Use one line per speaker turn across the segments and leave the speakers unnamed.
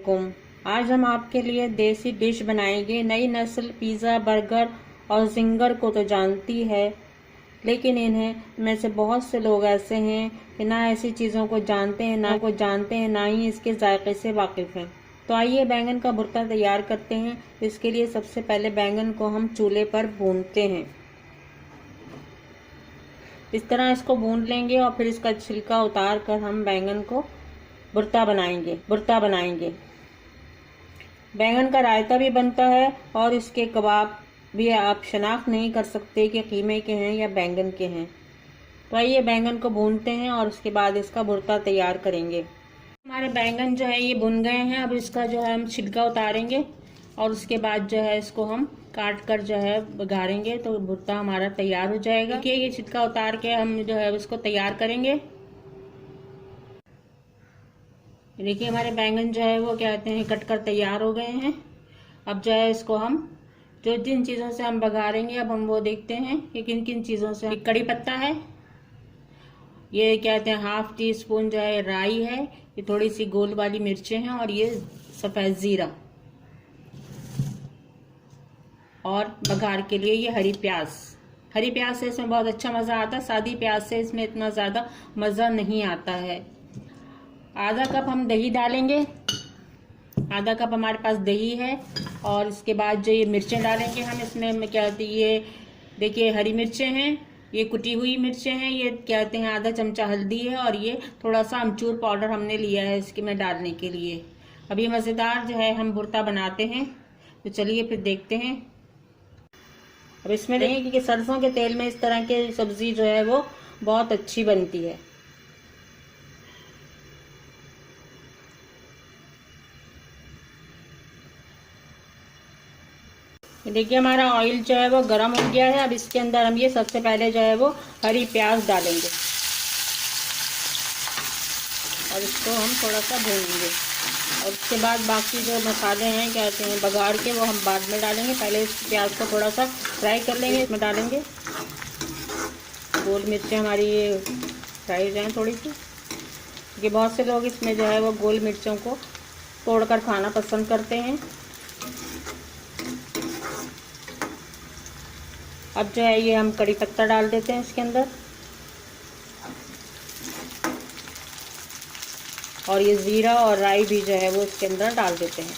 आज हम आपके लिए देसी डिश बनाएंगे। नई नस्ल पिज़्ज़ा, बर्गर और जिंगर को तो जानती है, लेकिन इन्हें में से बहुत से लोग ऐसे हैं कि ना ऐसी चीज़ों को जानते हैं, ना ही इसके जायके से वाकिफ हैं। तो आइए बैंगन का भुर्ता तैयार करते हैं। इसके लिए सबसे पहले बैंगन को हम चूल्हे पर भूनते हैं। इस तरह इसको भून लेंगे और फिर इसका छिलका उतार कर हम बैंगन को भुर्ता बनाएंगे। बैंगन का रायता भी बनता है और इसके कबाब भी आप शनाख्त नहीं कर सकते कि कीमे के हैं या बैंगन के हैं। तो आइए बैंगन को भूनते हैं और उसके बाद इसका भुर्ता तैयार करेंगे। हमारे बैंगन जो है ये भुन गए हैं। अब इसका जो है हम छिलका उतारेंगे और उसके बाद जो है इसको हम काट कर जो है बघारेंगे, तो भुर्ता हमारा तैयार हो जाएगा। देखिए ये छिलका उतार के हम जो है इसको तैयार करेंगे। देखिए हमारे बैंगन जो है वो क्या कहते हैं कट कर तैयार हो गए हैं। अब जो है इसको हम जिन चीज़ों से हम बघारेंगे अब हम वो देखते हैं कि किन किन चीज़ों से। कड़ी पत्ता है, ये क्या कहते हैं हाफ टी स्पून जो है राई है, ये थोड़ी सी गोल वाली मिर्चें हैं और ये सफ़ेद ज़ीरा, और बघार के लिए ये हरी प्याज से इसमें बहुत अच्छा मज़ा आता है। सादी प्याज से इसमें इतना ज़्यादा मज़ा नहीं आता है। आधा कप हम दही डालेंगे, आधा कप हमारे पास दही है। और इसके बाद जो ये मिर्चें डालेंगे हम इसमें क्या कहते हैं, ये देखिए हरी मिर्चें हैं, ये कुटी हुई मिर्चें हैं, ये क्या कहते हैं आधा चमचा हल्दी है और ये थोड़ा सा अमचूर पाउडर हमने लिया है इसके में डालने के लिए। अब ये मज़ेदार जो है हम भुर्ता बनाते हैं, तो चलिए फिर देखते हैं। अब इसमें देखें कि सरसों के तेल में इस तरह की सब्जी जो है वो बहुत अच्छी बनती है। देखिए हमारा ऑयल जो है वो गर्म हो गया है। अब इसके अंदर हम ये सबसे पहले जो है वो हरी प्याज डालेंगे और इसको हम थोड़ा सा भूनेंगे। और उसके बाद बाकी जो मसाले हैं क्या कहते हैं बघार के, वो हम बाद में डालेंगे। पहले इस प्याज को थोड़ा सा फ्राई कर लेंगे। इसमें डालेंगे गोल मिर्चें हमारी ये फ्राई हो जाएँ थोड़ी सी, क्योंकि बहुत से लोग इसमें जो है वो गोल मिर्चों को तोड़कर खाना पसंद करते हैं। अब जो है ये हम कड़ी पत्ता डाल देते हैं इसके अंदर, और ये ज़ीरा और राई भी जो है वो इसके अंदर डाल देते हैं।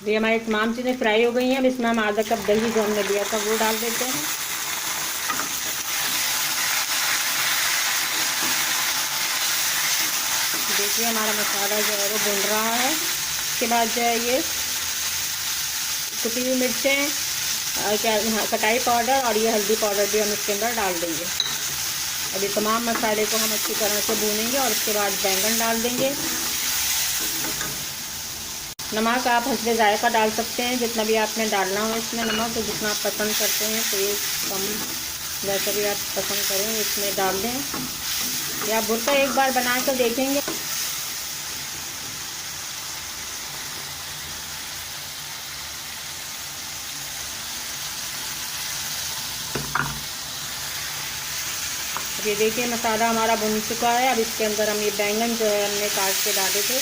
ये हमारी तमाम चीज़ें फ्राई हो गई हैं। अब इसमें हम आधा कप दही जो हमने लिया था वो डाल देते हैं। देखिए हमारा मसाला जो है वो भुन रहा है। इसके बाद जो है ये कुटी हुई मिर्चें, कटाई पाउडर और ये हल्दी पाउडर भी हम इसके अंदर डाल देंगे। अब ये तमाम मसाले को हम अच्छी तरह से भूनेंगे और उसके बाद बैंगन डाल देंगे। नमक आप हस्बे जायका डाल सकते हैं, जितना भी आपने डालना हो इसमें नमक, तो जितना आप पसंद करते हैं तो ये कम जैसा भी आप पसंद करें इसमें डाल दें। या भुर्ता एक बार बना कर देखेंगे। ये देखिए मसाला हमारा भुन चुका है। अब इसके अंदर हम ये बैंगन जो है हमने काट के डाले थे,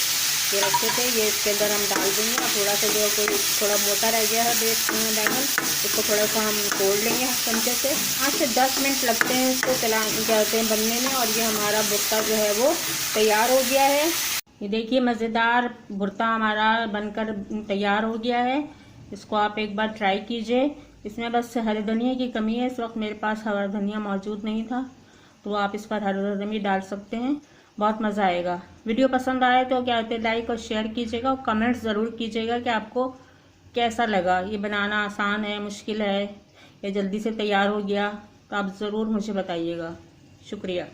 ये रखे थे, ये इसके अंदर हम डाल देंगे। और थोड़ा सा जो कोई थोड़ा मोटा रह गया है बैंगन, इसको थोड़ा सा हम तोड़ लेंगे चमचे से। 5 से 10 मिनट लगते हैं इसको कहते हैं बनने में, और ये हमारा भुर्ता जो है वो तैयार हो गया है। ये देखिए मज़ेदार भुर्ता हमारा बनकर तैयार हो गया है। इसको आप एक बार ट्राई कीजिए। इसमें बस हरे धनिया की कमी है, इस वक्त मेरे पास हरा धनिया मौजूद नहीं था, तो आप इस पर हरा धनिया डाल सकते हैं, बहुत मज़ा आएगा। वीडियो पसंद आए तो क्या कहते हैं लाइक और शेयर कीजिएगा और कमेंट्स ज़रूर कीजिएगा कि आपको कैसा लगा। ये बनाना आसान है, मुश्किल है, या जल्दी से तैयार हो गया, तो आप ज़रूर मुझे बताइएगा। शुक्रिया।